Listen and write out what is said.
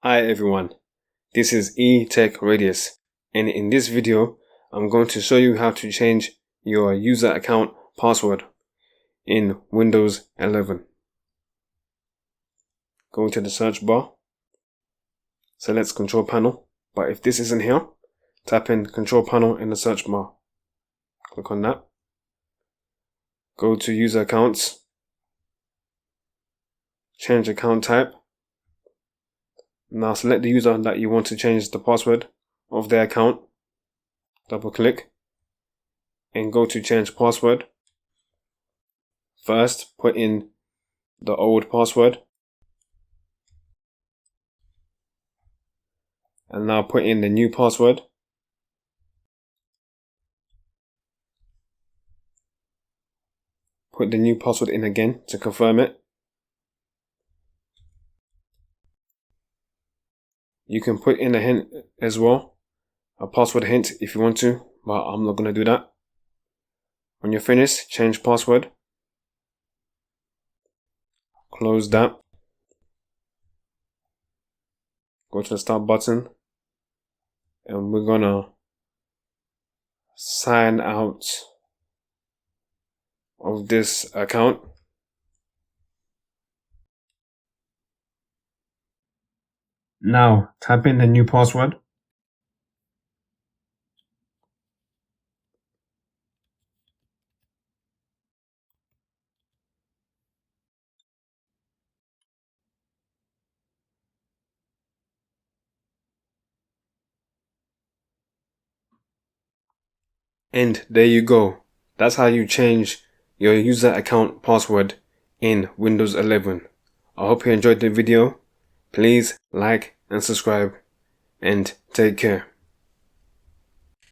Hi everyone, this is eTech Radius, and in this video I'm going to show you how to change your user account password in Windows 11. Go to the search bar, select Control Panel, but if this isn't here, type in Control Panel in the search bar. Click on that. Go to User Accounts, change account type. Now select the user that you want to change the password of their account. Double click and go to change password. First, put in the old password and now put in the new password. Put the new password in again to confirm it. You can put in a hint as well, a password hint if you want to, but I'm not going to do that. When you're finished, change password. Close that. Go to the start button and we're going to sign out of this account. Now type in the new password. And there you go. That's how you change your user account password in Windows 11. I hope you enjoyed the video. Please like and subscribe and take care.